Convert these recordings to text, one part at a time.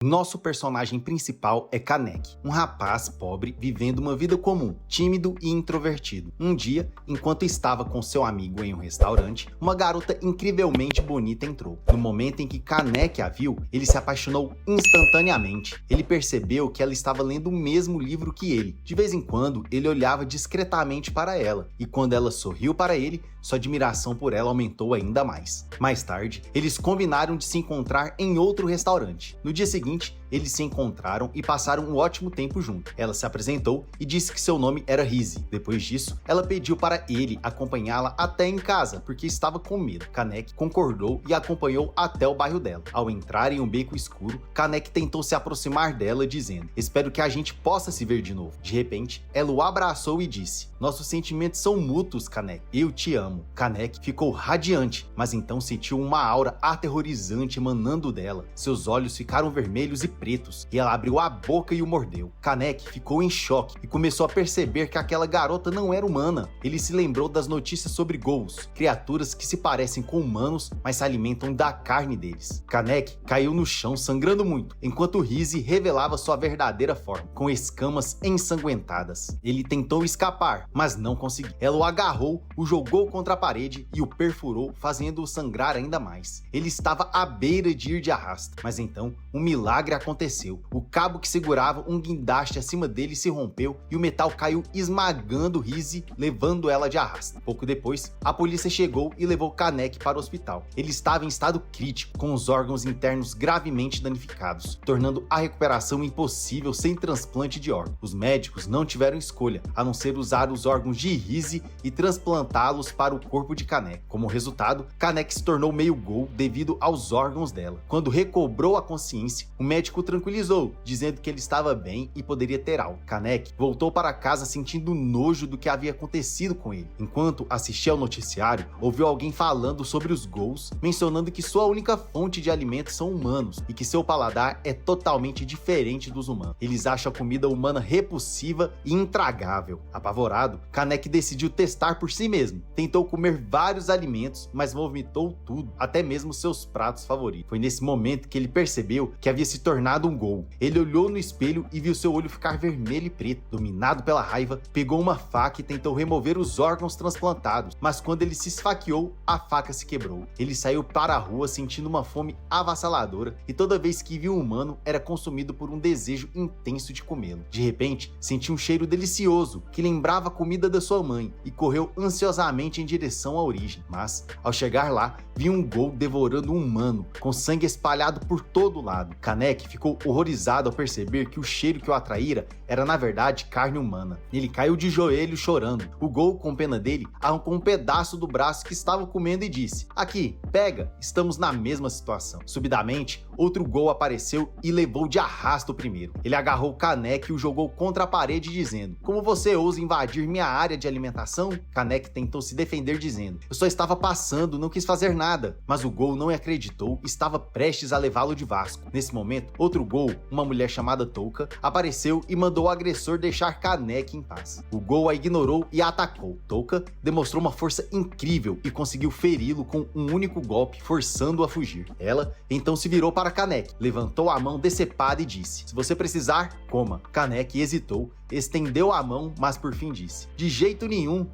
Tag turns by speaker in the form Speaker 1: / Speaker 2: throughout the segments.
Speaker 1: Nosso personagem principal é Kanek, um rapaz pobre vivendo uma vida comum, tímido e introvertido. Um dia, enquanto estava com seu amigo em um restaurante, uma garota incrivelmente bonita entrou. No momento em que Kanek a viu, ele se apaixonou instantaneamente. Ele percebeu que ela estava lendo o mesmo livro que ele. De vez em quando, ele olhava discretamente para ela, e quando ela sorriu para ele, sua admiração por ela aumentou ainda mais. Mais tarde, eles combinaram de se encontrar em outro restaurante. No dia seguinte, eles se encontraram e passaram um ótimo tempo juntos. Ela se apresentou e disse que seu nome era Rizzy. Depois disso, ela pediu para ele acompanhá-la até em casa, porque estava com medo. Kanek concordou e acompanhou até o bairro dela. Ao entrar em um beco escuro, Kanek tentou se aproximar dela, dizendo: "Espero que a gente possa se ver de novo." De repente, ela o abraçou e disse: "Nossos sentimentos são mútuos, Kanek. Eu te amo." Kanek ficou radiante, mas então sentiu uma aura aterrorizante emanando dela. Seus olhos ficaram vermelhos e pretos, e ela abriu a boca e o mordeu. Kanek ficou em choque e começou a perceber que aquela garota não era humana. Ele se lembrou das notícias sobre ghouls, criaturas que se parecem com humanos, mas se alimentam da carne deles. Kanek caiu no chão sangrando muito, enquanto Rizzy revelava sua verdadeira forma, com escamas ensanguentadas. Ele tentou escapar, mas não conseguiu. Ela o agarrou, o jogou contra a parede e o perfurou, fazendo-o sangrar ainda mais. Ele estava à beira de ir de arrasto, mas então um milagre aconteceu. O cabo que segurava um guindaste acima dele se rompeu e o metal caiu esmagando Rizzy, levando ela de arrasto. Pouco depois, a polícia chegou e levou Kanek para o hospital. Ele estava em estado crítico, com os órgãos internos gravemente danificados, tornando a recuperação impossível sem transplante de órgãos. Os médicos não tiveram escolha, a não ser usar os órgãos de Rizzy e transplantá-los para o corpo de Kanek. Como resultado, Kanek se tornou meio ghoul devido aos órgãos dela. Quando recobrou a consciência, o médico tranquilizou, dizendo que ele estava bem e poderia ter algo. Kanek voltou para casa sentindo nojo do que havia acontecido com ele. Enquanto assistia ao noticiário, ouviu alguém falando sobre os ghouls, mencionando que sua única fonte de alimentos são humanos e que seu paladar é totalmente diferente dos humanos. Eles acham a comida humana repulsiva e intragável. Apavorado, Kanek decidiu testar por si mesmo. Tentou comer vários alimentos, mas vomitou tudo, até mesmo seus pratos favoritos. Foi nesse momento que ele percebeu que havia se tornado um ghoul. Ele olhou no espelho e viu seu olho ficar vermelho e preto. Dominado pela raiva, pegou uma faca e tentou remover os órgãos transplantados, mas quando ele se esfaqueou, a faca se quebrou. Ele saiu para a rua sentindo uma fome avassaladora e toda vez que viu um humano, era consumido por um desejo intenso de comê-lo. De repente, sentiu um cheiro delicioso que lembrava a comida da sua mãe e correu ansiosamente em direção à origem. Mas, ao chegar lá, viu um ghoul devorando um humano, com sangue espalhado por todo lado. Kanek ficou horrorizado ao perceber que o cheiro que o atraíra era na verdade carne humana. Ele caiu de joelhos chorando. O ghoul, com pena dele, arrancou um pedaço do braço que estava comendo e disse: "Aqui, pega, estamos na mesma situação." Subitamente, outro ghoul apareceu e levou de arrasto o primeiro. Ele agarrou Kanek e o jogou contra a parede dizendo: "Como você ousa invadir minha área de alimentação?" Kanek tentou se defender dizendo: "Eu só estava passando, não quis fazer nada." Mas o ghoul não acreditou e estava prestes a levá-lo de Vasco. Nesse momento, outro ghoul, uma mulher chamada Touka, apareceu e mandou o agressor deixar Kanek em paz. O ghoul a ignorou e a atacou. Touka demonstrou uma força incrível e conseguiu feri-lo com um único golpe, forçando-o a fugir. Ela então se virou para Kanek, levantou a mão decepada e disse: "Se você precisar, coma." Kanek hesitou, estendeu a mão, mas por fim disse: de jeito nenhum,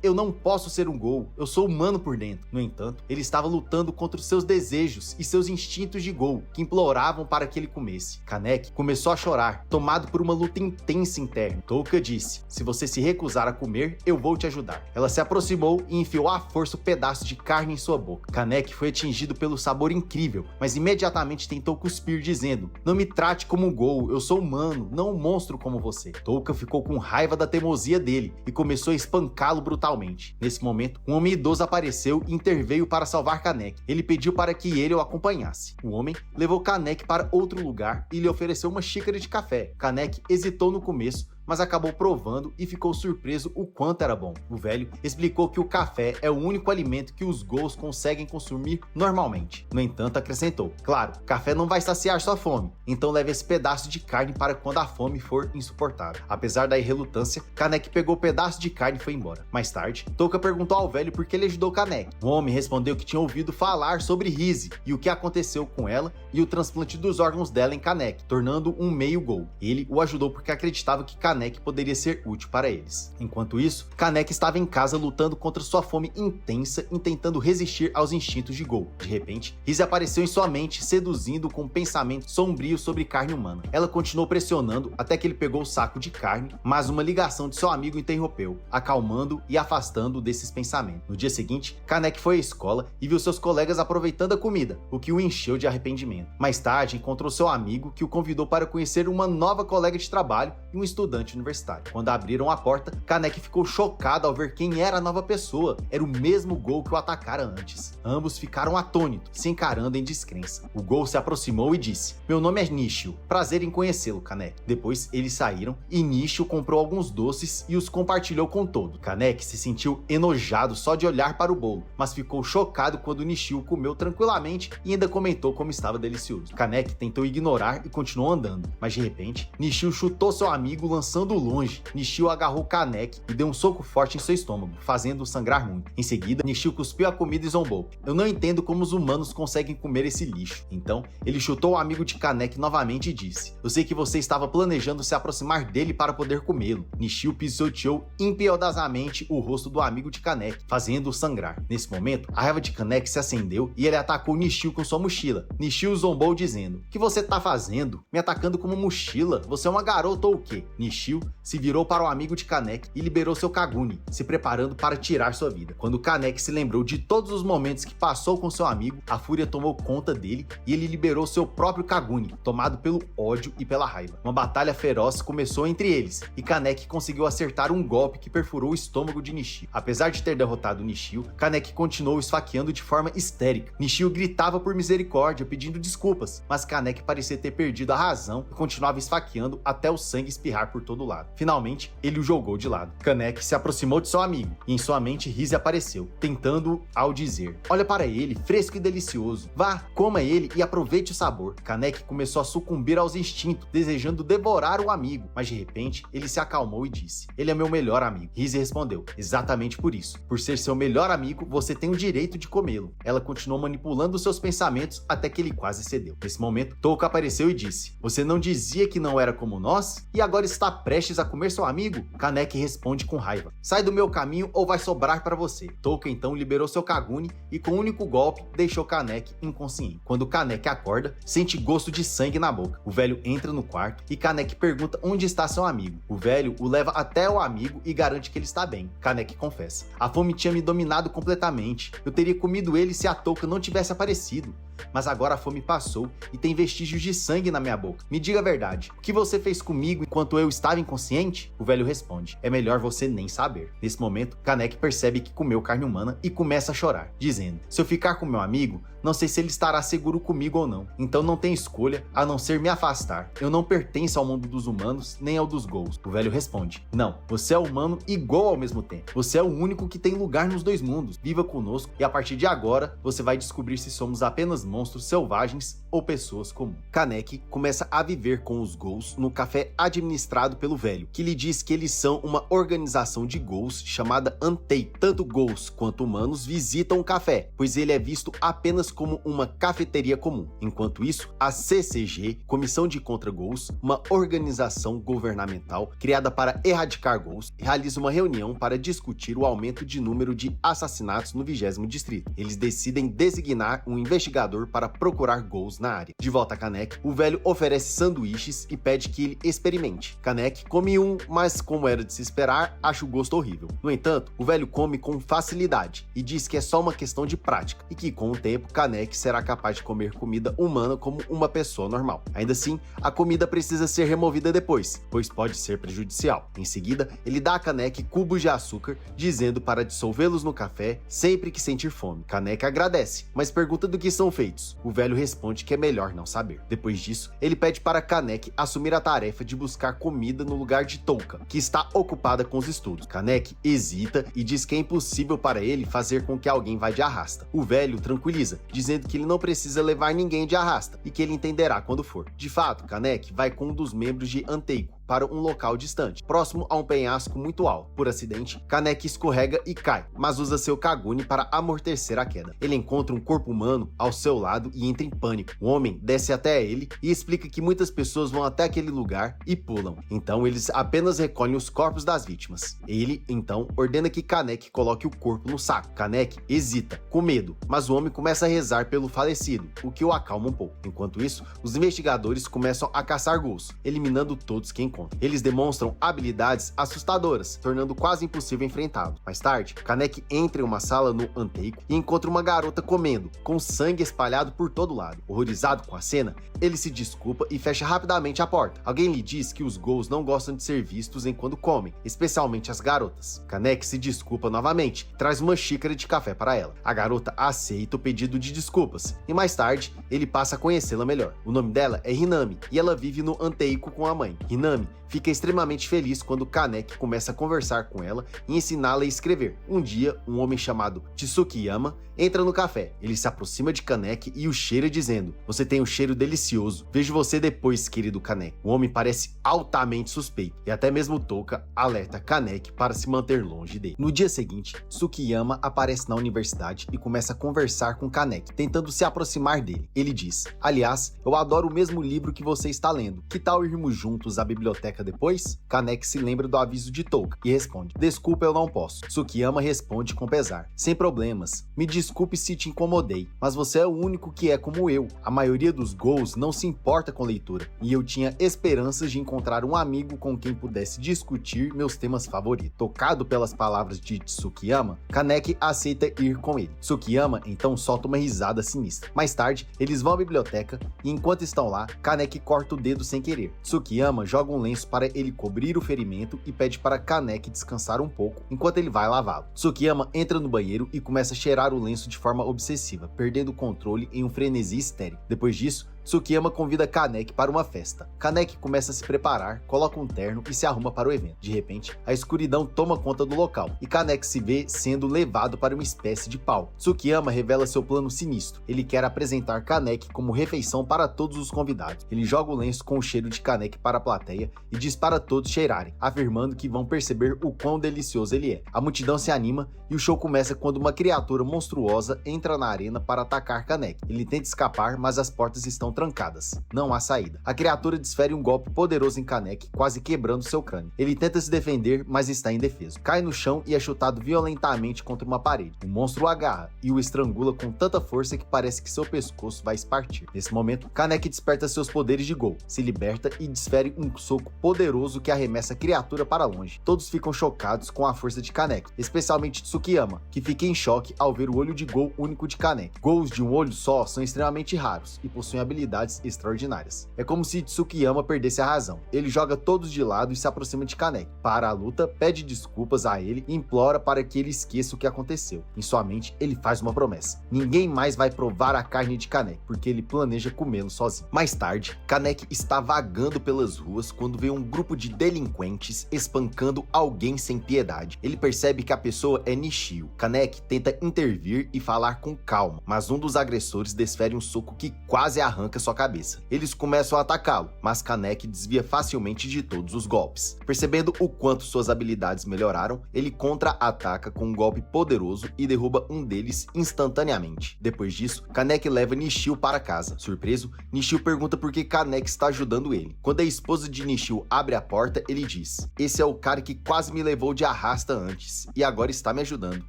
Speaker 1: eu não posso ser um ghoul, eu sou humano por dentro." No entanto, ele estava lutando contra os seus desejos e seus instintos de ghoul, que imploravam para que ele comesse. Kanek começou a chorar, tomado por uma luta intensa interna. Touka disse: "Se você se recusar a comer, eu vou te ajudar." Ela se aproximou e enfiou à força o pedaço de carne em sua boca. Kanek foi atingido pelo sabor incrível, mas imediatamente tentou cuspir, dizendo: "Não me trate como um ghoul, eu sou humano, não um monstro como você." Touka ficou com raiva da teimosia dele e começou a espancá-lo brutalmente. Nesse momento, um homem idoso apareceu e interveio para salvar Kanek. Ele pediu para que ele o acompanhasse. O homem levou Kanek para outro lugar e lhe ofereceu uma xícara de café. Kanek hesitou no começo, mas acabou provando e ficou surpreso o quanto era bom. O velho explicou que o café é o único alimento que os ghouls conseguem consumir normalmente. No entanto, acrescentou: claro, café não vai saciar sua fome, então leve esse pedaço de carne para quando a fome for insuportável. Apesar da relutância, Kaneki pegou o pedaço de carne e foi embora. Mais tarde, Touka perguntou ao velho por que ele ajudou Kaneki. O homem respondeu que tinha ouvido falar sobre Rise e o que aconteceu com ela e o transplante dos órgãos dela em Kaneki, tornando um meio ghoul. Ele o ajudou porque acreditava que Kaneki poderia ser útil para eles. Enquanto isso, Kaneki estava em casa lutando contra sua fome intensa e tentando resistir aos instintos de ghoul. De repente, Rise apareceu em sua mente, seduzindo com pensamentos sombrios sobre carne humana. Ela continuou pressionando até que ele pegou o saco de carne, mas uma ligação de seu amigo interrompeu, acalmando e afastando desses pensamentos. No dia seguinte, Kaneki foi à escola e viu seus colegas aproveitando a comida, o que o encheu de arrependimento. Mais tarde, encontrou seu amigo, que o convidou para conhecer uma nova colega de trabalho e um estudante universitário. Quando abriram a porta, Kaneki ficou chocado ao ver quem era a nova pessoa. Era o mesmo ghoul que o atacara antes. Ambos ficaram atônitos, se encarando em descrença. O ghoul se aproximou e disse: meu nome é Nishio, prazer em conhecê-lo, Kaneki. Depois eles saíram e Nishio comprou alguns doces e os compartilhou com todos. Kaneki se sentiu enojado só de olhar para o bolo, mas ficou chocado quando Nishio comeu tranquilamente e ainda comentou como estava delicioso. Kaneki tentou ignorar e continuou andando, mas de repente, Nishio chutou seu amigo lançando-o longe. Nishio agarrou Kaneki e deu um soco forte em seu estômago, fazendo-o sangrar muito. Em seguida, Nishio cuspiu a comida e zombou: eu não entendo como os humanos conseguem comer esse lixo. Então, ele chutou o amigo de Kaneki novamente e disse: eu sei que você estava planejando se aproximar dele para poder comê-lo. Nishio pisoteou impiedosamente o rosto do amigo de Kaneki, fazendo-o sangrar. Nesse momento, a raiva de Kaneki se acendeu e ele atacou Nishio com sua mochila. Nishio zombou dizendo: o que você tá fazendo? Me atacando com uma mochila? Você é uma garota ou o quê? Nishio se virou para o amigo de Kaneki e liberou seu Kaguni, se preparando para tirar sua vida. Quando Kaneki se lembrou de todos os momentos que passou com seu amigo, a fúria tomou conta dele e ele liberou seu próprio Kaguni, tomado pelo ódio e pela raiva. Uma batalha feroz começou entre eles e Kaneki conseguiu acertar um golpe que perfurou o estômago de Nishio. Apesar de ter derrotado Nishio, Kaneki continuou esfaqueando de forma histérica. Nishio gritava por misericórdia, pedindo desculpas, mas Kaneki parecia ter perdido a razão e continuava esfaqueando até o sangue espirrar por todo lado. Finalmente, ele o jogou de lado. Kaneki se aproximou de seu amigo e em sua mente Rise apareceu, tentando ao dizer: olha para ele, fresco e delicioso. Vá, coma ele e aproveite o sabor. Kaneki começou a sucumbir aos instintos, desejando devorar o amigo, mas de repente ele se acalmou e disse: ele é meu melhor amigo. Rise respondeu: exatamente por isso. Por ser seu melhor amigo, você tem o direito de comê-lo. Ela continuou manipulando seus pensamentos até que ele quase cedeu. Nesse momento, Touka apareceu e disse: você não dizia que não era como nós? E agora está prestes a comer seu amigo? Kaneki responde com raiva: sai do meu caminho ou vai sobrar para você. Touka então liberou seu Kaguni e com um único golpe deixou Kaneki inconsciente. Quando Kaneki acorda, sente gosto de sangue na boca. O velho entra no quarto e Kaneki pergunta onde está seu amigo. O velho o leva até o amigo e garante que ele está bem. Kaneki confessa: a fome tinha me dominado completamente. Eu teria comido ele se a Touka não tivesse aparecido. Mas agora a fome passou e tem vestígios de sangue na minha boca. Me diga a verdade, o que você fez comigo enquanto eu estava inconsciente? O velho responde: é melhor você nem saber. Nesse momento, Kaneki percebe que comeu carne humana e começa a chorar, dizendo: se eu ficar com meu amigo, não sei se ele estará seguro comigo ou não. Então não tem escolha a não ser me afastar. Eu não pertenço ao mundo dos humanos nem ao dos ghouls. O velho responde: não, você é humano e ghoul ao mesmo tempo. Você é o único que tem lugar nos dois mundos. Viva conosco e a partir de agora você vai descobrir se somos apenas monstros selvagens ou pessoas comuns. Kaneki começa a viver com os ghouls no café administrado pelo velho, que lhe diz que eles são uma organização de ghouls chamada Antei. Tanto ghouls quanto humanos visitam o café, pois ele é visto apenas como uma cafeteria comum. Enquanto isso, a CCG, Comissão de Contra Ghouls, uma organização governamental criada para erradicar ghouls, realiza uma reunião para discutir o aumento de número de assassinatos no 20º distrito. Eles decidem designar um investigador para procurar ghouls na área. De volta a Kaneki, o velho oferece sanduíches e pede que ele experimente. Kaneki come um, mas como era de se esperar, acha o gosto horrível. No entanto, o velho come com facilidade e diz que é só uma questão de prática e que com o tempo Kaneki será capaz de comer comida humana como uma pessoa normal. Ainda assim, a comida precisa ser removida depois, pois pode ser prejudicial. Em seguida, ele dá a Kaneki cubos de açúcar, dizendo para dissolvê-los no café sempre que sentir fome. Kaneki agradece, mas pergunta do que são feitos. feitos. O velho responde que é melhor não saber. Depois disso, ele pede para Kaneki assumir a tarefa de buscar comida no lugar de Touka, que está ocupada com os estudos. Kaneki hesita e diz que é impossível para ele fazer com que alguém vá de arrasta. O velho tranquiliza, dizendo que ele não precisa levar ninguém de arrasta e que ele entenderá quando for. De fato, Kaneki vai com um dos membros de Anteiko para um local distante, próximo a um penhasco muito alto. Por acidente, Kaneki escorrega e cai, mas usa seu Kaguni para amortecer a queda. Ele encontra um corpo humano ao seu lado e entra em pânico. O homem desce até ele e explica que muitas pessoas vão até aquele lugar e pulam. Então eles apenas recolhem os corpos das vítimas. Ele, então, ordena que Kaneki coloque o corpo no saco. Kaneki hesita, com medo, mas o homem começa a rezar pelo falecido, o que o acalma um pouco. Enquanto isso, os investigadores começam a caçar ghouls, eliminando todos que encontram. Eles demonstram habilidades assustadoras, tornando quase impossível enfrentá-lo. Mais tarde, Kaneki entra em uma sala no Anteiko e encontra uma garota comendo, com sangue espalhado por todo lado. Horrorizado com a cena, ele se desculpa e fecha rapidamente a porta. Alguém lhe diz que os ghouls não gostam de ser vistos enquanto comem, especialmente as garotas. Kaneki se desculpa novamente, traz uma xícara de café para ela. A garota aceita o pedido de desculpas e mais tarde ele passa a conhecê-la melhor. O nome dela é Hinami e ela vive no Anteiko com a mãe. Hinami fica extremamente feliz quando Kaneki começa a conversar com ela e ensiná-la a escrever. Um dia, um homem chamado Tsukiyama entra no café. Ele se aproxima de Kaneki e o cheira dizendo: "Você tem um cheiro delicioso. Vejo você depois, querido Kaneki." O homem parece altamente suspeito e até mesmo Touka alerta Kaneki para se manter longe dele. No dia seguinte, Tsukiyama aparece na universidade e começa a conversar com Kaneki, tentando se aproximar dele. Ele diz: "Aliás, eu adoro o mesmo livro que você está lendo. Que tal irmos juntos à biblioteca depois?" Kaneki se lembra do aviso de Touka e responde: "Desculpa, eu não posso." Tsukiyama responde com pesar: "Sem problemas. Me desculpe se te incomodei, mas você é o único que é como eu. A maioria dos ghouls não se importa com leitura, e eu tinha esperanças de encontrar um amigo com quem pudesse discutir meus temas favoritos." Tocado pelas palavras de Tsukiyama, Kaneki aceita ir com ele. Tsukiyama então solta uma risada sinistra. Mais tarde, eles vão à biblioteca e enquanto estão lá, Kaneki corta o dedo sem querer. Tsukiyama joga um lenço para ele cobrir o ferimento e pede para Kaneki descansar um pouco enquanto ele vai lavá-lo. Tsukiyama entra no banheiro e começa a cheirar o lenço de forma obsessiva, perdendo o controle em um frenesi histérico. Depois disso, Tsukiyama convida Kaneki para uma festa. Kaneki começa a se preparar, coloca um terno e se arruma para o evento. De repente, a escuridão toma conta do local e Kaneki se vê sendo levado para uma espécie de palco. Tsukiyama revela seu plano sinistro. Ele quer apresentar Kaneki como refeição para todos os convidados. Ele joga o lenço com o cheiro de Kaneki para a plateia e diz para todos cheirarem, afirmando que vão perceber o quão delicioso ele é. A multidão se anima e o show começa quando uma criatura monstruosa entra na arena para atacar Kaneki. Ele tenta escapar, mas as portas estão trancadas. Não há saída. A criatura desfere um golpe poderoso em Kaneki, quase quebrando seu crânio. Ele tenta se defender, mas está indefeso. Cai no chão e é chutado violentamente contra uma parede. O monstro o agarra e o estrangula com tanta força que parece que seu pescoço vai se partir. Nesse momento, Kaneki desperta seus poderes de Ghoul, se liberta e desfere um soco poderoso que arremessa a criatura para longe. Todos ficam chocados com a força de Kaneki, especialmente Tsukiyama, que fica em choque ao ver o olho de Ghoul único de Kaneki. Ghouls de um olho só são extremamente raros e possuem habilidades extraordinárias. É como se Tsukiyama perdesse a razão. Ele joga todos de lado e se aproxima de Kaneki. Para a luta, pede desculpas a ele e implora para que ele esqueça o que aconteceu. Em sua mente, ele faz uma promessa: ninguém mais vai provar a carne de Kaneki, porque ele planeja comê-lo sozinho. Mais tarde, Kaneki está vagando pelas ruas quando vê um grupo de delinquentes espancando alguém sem piedade. Ele percebe que a pessoa é Nishio. Kaneki tenta intervir e falar com calma, mas um dos agressores desfere um soco que quase arranca sua cabeça. Eles começam a atacá-lo, mas Kaneki desvia facilmente de todos os golpes. Percebendo o quanto suas habilidades melhoraram, ele contra-ataca com um golpe poderoso e derruba um deles instantaneamente. Depois disso, Kaneki leva Nishio para casa. Surpreso, Nishio pergunta por que Kaneki está ajudando ele. Quando a esposa de Nishio abre a porta, ele diz: "Esse é o cara que quase me levou de arrasta antes e agora está me ajudando.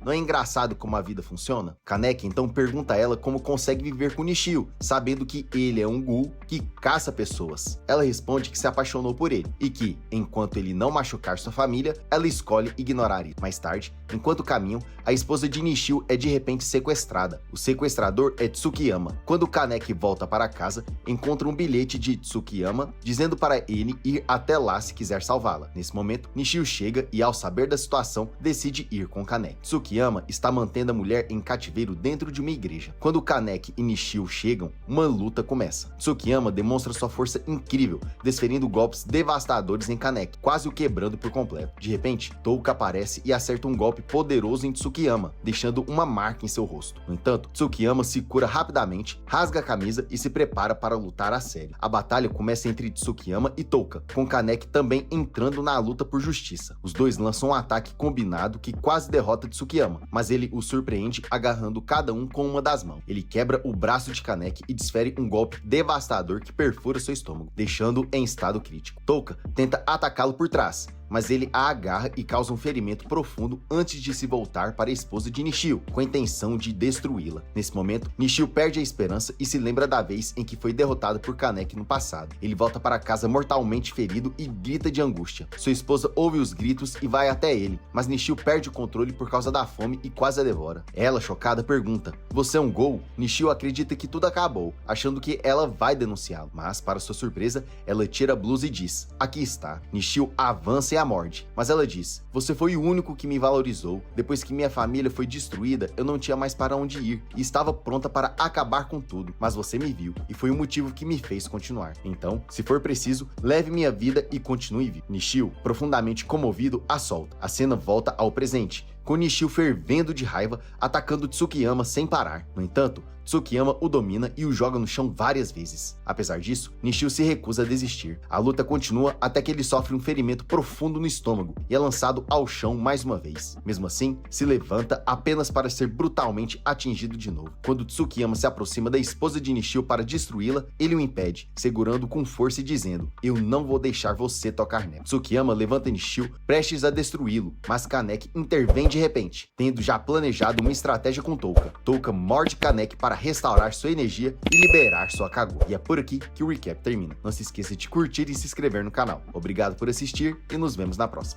Speaker 1: Não é engraçado como a vida funciona?" Kaneki então pergunta a ela como consegue viver com Nishio, sabendo que ele é um ghoul que caça pessoas. Ela responde que se apaixonou por ele e que, enquanto ele não machucar sua família, ela escolhe ignorar ele. Mais tarde, enquanto caminham, a esposa de Nishio é de repente sequestrada. O sequestrador é Tsukiyama. Quando Kaneki volta para casa, encontra um bilhete de Tsukiyama dizendo para ele ir até lá se quiser salvá-la. Nesse momento, Nishio chega e, ao saber da situação, decide ir com Kaneki. Tsukiyama está mantendo a mulher em cativeiro dentro de uma igreja. Quando Kaneki e Nishio chegam, uma luta começa. Tsukiyama demonstra sua força incrível, desferindo golpes devastadores em Kaneki, quase o quebrando por completo. De repente, Touka aparece e acerta um golpe poderoso em Tsukiyama, deixando uma marca em seu rosto. No entanto, Tsukiyama se cura rapidamente, rasga a camisa e se prepara para lutar a sério. A batalha começa entre Tsukiyama e Touka, com Kaneki também entrando na luta por justiça. Os dois lançam um ataque combinado que quase derrota Tsukiyama, mas ele o surpreende agarrando cada um com uma das mãos. Ele quebra o braço de Kaneki e desfere um golpe devastador que perfura seu estômago, deixando-o em estado crítico. Touka tenta atacá-lo por trás, mas ele a agarra e causa um ferimento profundo antes de se voltar para a esposa de Nishio, com a intenção de destruí-la. Nesse momento, Nishio perde a esperança e se lembra da vez em que foi derrotado por Kaneki no passado. Ele volta para casa mortalmente ferido e grita de angústia. Sua esposa ouve os gritos e vai até ele, mas Nishio perde o controle por causa da fome e quase a devora. Ela, chocada, pergunta: "Você é um ghoul?" Nishio acredita que tudo acabou, achando que ela vai denunciá-lo, mas, para sua surpresa, ela tira a blusa e diz: "Aqui está." Nishio avança e a morde, mas ela diz: "Você foi o único que me valorizou. Depois que minha família foi destruída, eu não tinha mais para onde ir e estava pronta para acabar com tudo, mas você me viu e foi o motivo que me fez continuar. Então, se for preciso, leve minha vida e continue vivo." Nishio, profundamente comovido, a solta. A cena volta ao presente, com Nishio fervendo de raiva, atacando Tsukiyama sem parar. No entanto, Tsukiyama o domina e o joga no chão várias vezes. Apesar disso, Nishio se recusa a desistir. A luta continua até que ele sofre um ferimento profundo no estômago e é lançado ao chão mais uma vez. Mesmo assim, se levanta apenas para ser brutalmente atingido de novo. Quando Tsukiyama se aproxima da esposa de Nishio para destruí-la, ele o impede, segurando com força e dizendo: "Eu não vou deixar você tocar nela." Tsukiyama levanta Nishio, prestes a destruí-lo, mas Kaneki intervém de repente, tendo já planejado uma estratégia com Touka. Touka morde Kaneki para restaurar sua energia e liberar sua Kaguya. E é por aqui que o recap termina. Não se esqueça de curtir e se inscrever no canal. Obrigado por assistir e nos vemos na próxima.